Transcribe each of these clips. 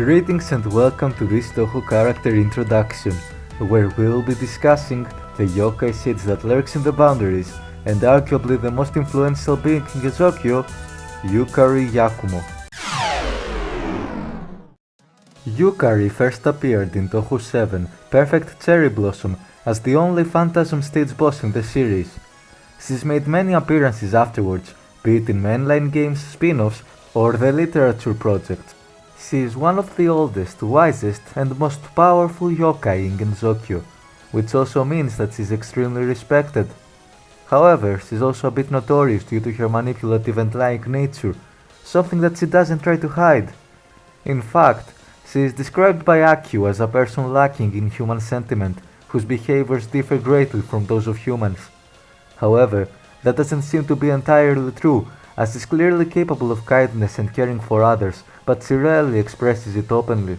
Greetings and welcome to this Touhou character introduction, where we'll be discussing the yokai seeds that lurks in the boundaries and arguably the most influential being in Gensokyo, Yukari Yakumo. Yukari first appeared in Touhou 7 Perfect Cherry Blossom as the only Phantasm stage boss in the series. She's made many appearances afterwards, be it in mainline games, spin-offs, or the literature projects. She is one of the oldest, wisest, and most powerful yokai in Gensokyo, which also means that she's extremely respected. However, she's also a bit notorious due to her manipulative and lying nature, something that she doesn't try to hide. In fact, she is described by Akio as a person lacking in human sentiment, whose behaviors differ greatly from those of humans. However, that doesn't seem to be entirely true, as she's clearly capable of kindness and caring for others, but she rarely expresses it openly.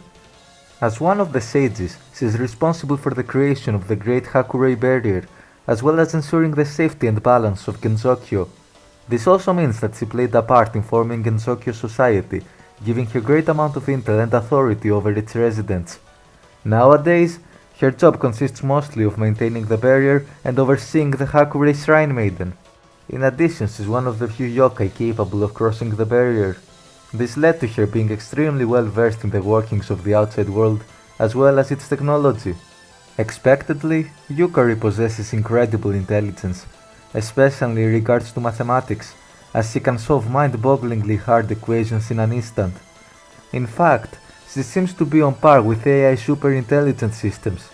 As one of the sages, she is responsible for the creation of the Great Hakurei Barrier, as well as ensuring the safety and balance of Gensokyo. This also means that she played a part in forming Gensokyo society, giving her great amount of intel and authority over its residents. Nowadays, her job consists mostly of maintaining the barrier and overseeing the Hakurei Shrine Maiden. In addition, she is one of the few yokai capable of crossing the barrier. This led to her being extremely well versed in the workings of the outside world, as well as its technology. Expectedly, Yukari possesses incredible intelligence, especially in regards to mathematics, as she can solve mind-bogglingly hard equations in an instant. In fact, she seems to be on par with AI super-intelligent systems.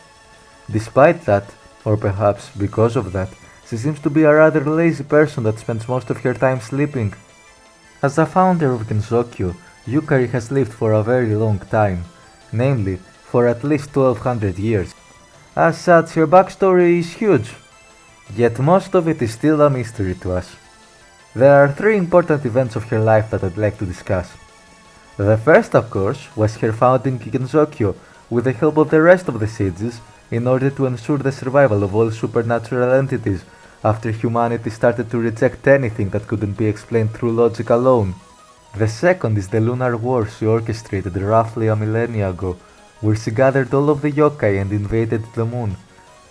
Despite that, or perhaps because of that, she seems to be a rather lazy person that spends most of her time sleeping. As the founder of Gensokyo, Yukari has lived for a very long time, namely, for at least 1200 years. As such, her backstory is huge, yet most of it is still a mystery to us. There are three important events of her life that I'd like to discuss. The first, of course, was her founding Gensokyo with the help of the rest of the sages in order to ensure the survival of all supernatural entities after humanity started to reject anything that couldn't be explained through logic alone. The second is the lunar war she orchestrated roughly a millennia ago, where she gathered all of the yokai and invaded the moon,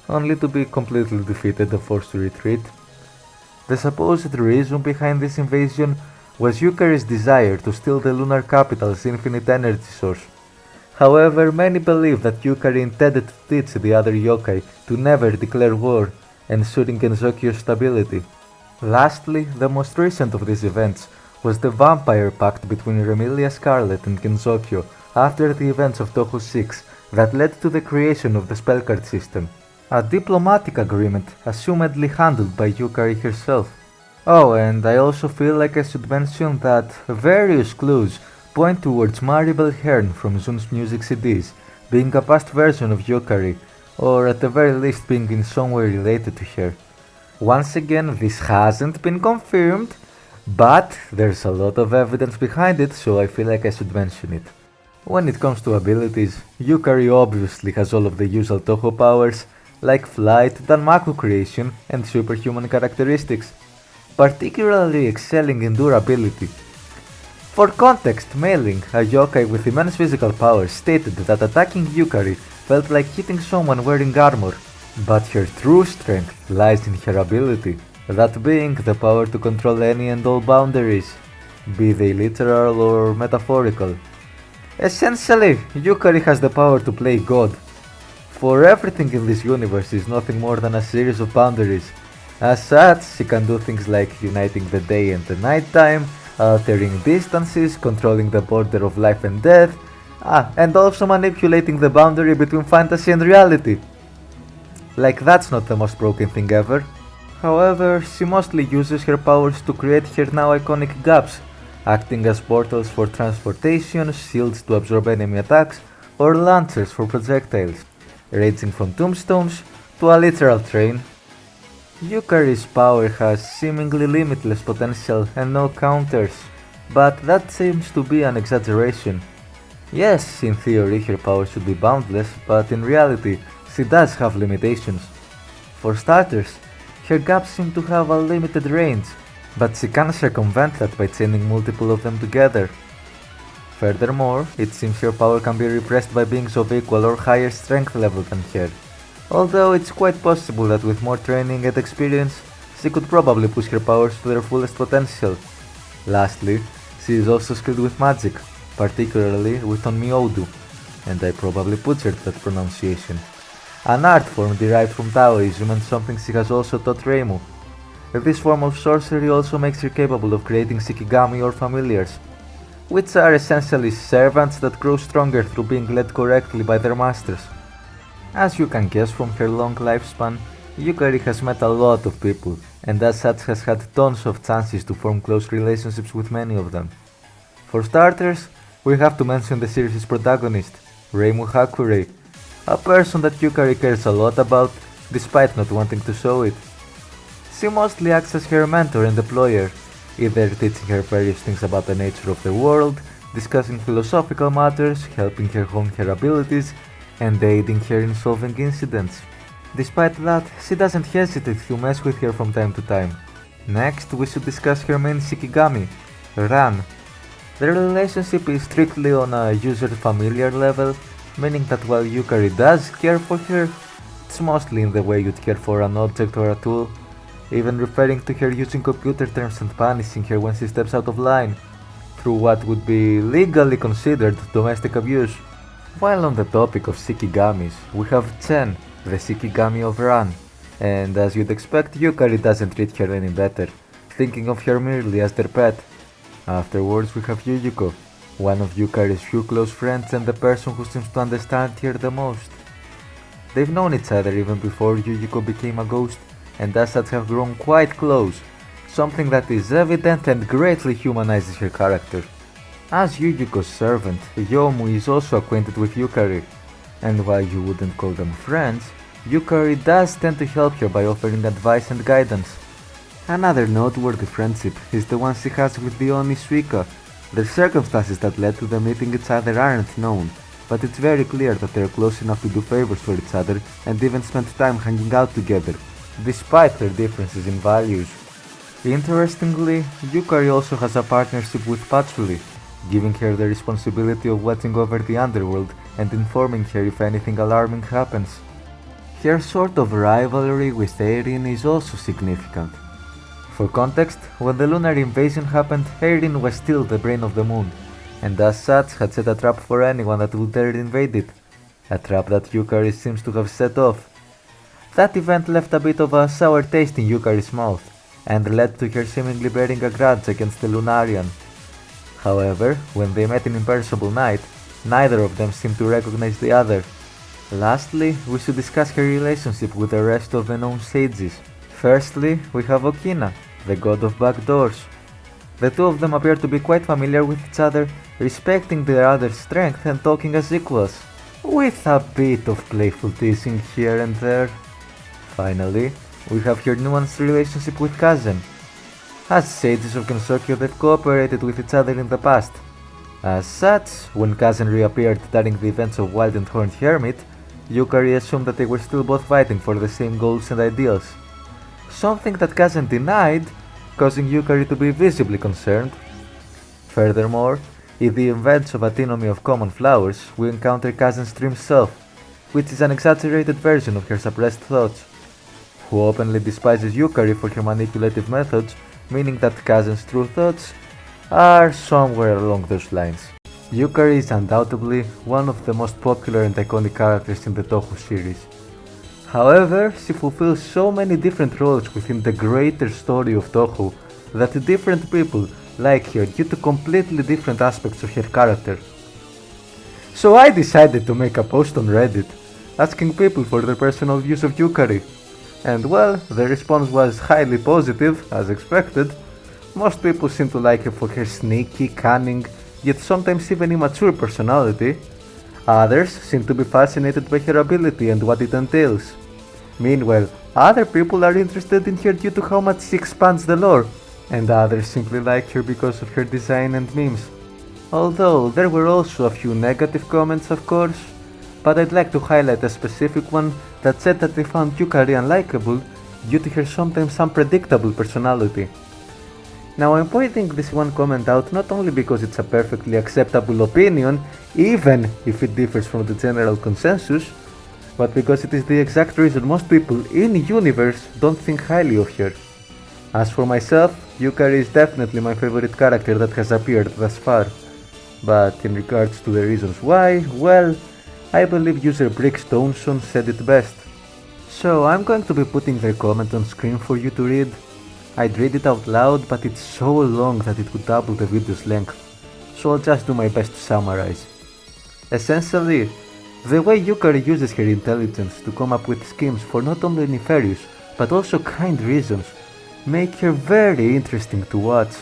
only to be completely defeated and forced to retreat. The supposed reason behind this invasion was Yukari's desire to steal the lunar capital's infinite energy source. However, many believe that Yukari intended to teach the other yokai to never declare war, ensuring Gensokyo's stability. Lastly, the most recent of these events was the vampire pact between Remilia Scarlet and Gensokyo after the events of Touhou 6 that led to the creation of the spellcard system. A diplomatic agreement assumedly handled by Yukari herself. Oh, and I also feel like I should mention that various clues point towards Maribel Hearn from Zun's music CDs being a past version of Yukari, or at the very least being in some way related to her. Once again, this hasn't been confirmed, but there's a lot of evidence behind it, so I feel like I should mention it. When it comes to abilities, Yukari obviously has all of the usual Touhou powers, like flight, Danmaku creation, and superhuman characteristics, particularly excelling in durability. For context, Mailing, a yokai with immense physical powers, stated that attacking Yukari felt like hitting someone wearing armor, but her true strength lies in her ability, that being the power to control any and all boundaries, be they literal or metaphorical. Essentially, Yukari has the power to play God, for everything in this universe is nothing more than a series of boundaries. As such, she can do things like uniting the day and the nighttime, altering distances, controlling the border of life and death, and also manipulating the boundary between fantasy and reality. Like that's not the most broken thing ever. However, she mostly uses her powers to create her now iconic gaps, acting as portals for transportation, shields to absorb enemy attacks, or launchers for projectiles, ranging from tombstones to a literal train. Yukari's power has seemingly limitless potential and no counters, but that seems to be an exaggeration. Yes, in theory her power should be boundless, but in reality she does have limitations. For starters, her gaps seem to have a limited range, but she can circumvent that by chaining multiple of them together. Furthermore, it seems her power can be repressed by beings of equal or higher strength level than her. Although it's quite possible that with more training and experience, she could probably push her powers to their fullest potential. Lastly, she is also skilled with magic, particularly with Onmyodu, and I probably butchered that pronunciation. An art form derived from Taoism and something she has also taught Reimu. This form of sorcery also makes her capable of creating Shikigami or familiars, which are essentially servants that grow stronger through being led correctly by their masters. As you can guess from her long lifespan, Yukari has met a lot of people, and as such has had tons of chances to form close relationships with many of them. For starters, we have to mention the series' protagonist, Reimu Hakurei, a person that Yukari cares a lot about, despite not wanting to show it. She mostly acts as her mentor and employer, either teaching her various things about the nature of the world, discussing philosophical matters, helping her hone her abilities, and aiding her in solving incidents. Despite that, she doesn't hesitate to mess with her from time to time. Next, we should discuss her main Shikigami, Ran. Their relationship is strictly on a user-familiar level, meaning that while Yukari does care for her, it's mostly in the way you'd care for an object or a tool, even referring to her using computer terms and punishing her when she steps out of line, through what would be legally considered domestic abuse. While on the topic of Shikigamis, we have Chen, the Shikigami of Ran, and as you'd expect, Yukari doesn't treat her any better, thinking of her merely as their pet. Afterwards we have Yuyuko, one of Yukari's few close friends and the person who seems to understand her the most. They've known each other even before Yuyuko became a ghost, and as such have grown quite close, something that is evident and greatly humanizes her character. As Yuyuko's servant, Yomu is also acquainted with Yukari, and while you wouldn't call them friends, Yukari does tend to help her by offering advice and guidance. Another noteworthy friendship is the one she has with the Oni Suika. The circumstances that led to them meeting each other aren't known, but it's very clear that they're close enough to do favors for each other and even spend time hanging out together, despite their differences in values. Interestingly, Yukari also has a partnership with Patsuli, giving her the responsibility of watching over the underworld and informing her if anything alarming happens. Her sort of rivalry with Eirin is also significant. For context, when the lunar invasion happened, Eirin was still the brain of the moon, and as such had set a trap for anyone that would dare invade it, a trap that Yukari seems to have set off. That event left a bit of a sour taste in Yukari's mouth, and led to her seemingly bearing a grudge against the Lunarian. However, when they met in Imperishable Night, neither of them seemed to recognize the other. Lastly, we should discuss her relationship with the rest of the known sages. Firstly, we have Okina, the god of backdoors. The two of them appear to be quite familiar with each other, respecting their other's strength and talking as equals, with a bit of playful teasing here and there. Finally, we have her nuanced relationship with Kazen. As sages of Gensokyo, they've cooperated with each other in the past. As such, when Kazen reappeared during the events of Wild and Horned Hermit, Yukari assumed that they were still both fighting for the same goals and ideals. Something that Kazen denied, causing Yukari to be visibly concerned. Furthermore, in the events of Antinomy of Common Flowers, we encounter Kazen's dream self, which is an exaggerated version of her suppressed thoughts, who openly despises Yukari for her manipulative methods, meaning that Kazen's true thoughts are somewhere along those lines. Yukari is undoubtedly one of the most popular and iconic characters in the Touhou series. However, she fulfills so many different roles within the greater story of Touhou that different people like her due to completely different aspects of her character. So I decided to make a post on Reddit, asking people for their personal views of Yukari, and well, the response was highly positive, as expected. Most people seem to like her for her sneaky, cunning, yet sometimes even immature personality. Others seem to be fascinated by her ability and what it entails. Meanwhile, other people are interested in her due to how much she expands the lore, and others simply like her because of her design and memes. Although there were also a few negative comments, of course, but I'd like to highlight a specific one that said that they found Yukari unlikable due to her sometimes unpredictable personality. Now I'm pointing this one comment out not only because it's a perfectly acceptable opinion, even if it differs from the general consensus, but because it is the exact reason most people in the universe don't think highly of her. As for myself, Yukari is definitely my favorite character that has appeared thus far. But in regards to the reasons why, well, I believe user Brickstoneson said it best. So I'm going to be putting their comment on screen for you to read. I'd read it out loud, but it's so long that it would double the video's length, so I'll just do my best to summarize. Essentially, the way Yukari uses her intelligence to come up with schemes for not only nefarious, but also kind reasons, make her very interesting to watch.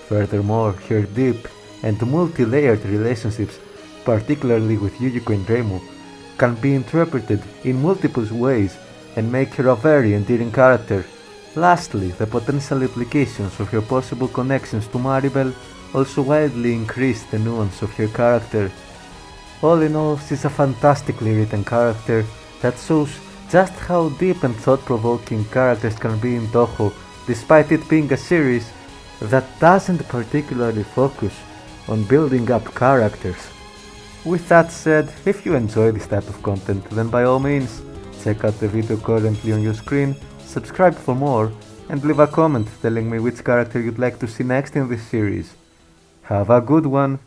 Furthermore, her deep and multi-layered relationships, particularly with Yuyuko and Reimu, can be interpreted in multiple ways and make her a very endearing character. Lastly, the potential implications of her possible connections to Maribel also wildly increase the nuance of her character. All in all, she's a fantastically written character that shows just how deep and thought-provoking characters can be in Touhou, despite it being a series that doesn't particularly focus on building up characters. With that said, if you enjoy this type of content, then by all means, check out the video currently on your screen, subscribe for more, and leave a comment telling me which character you'd like to see next in this series. Have a good one!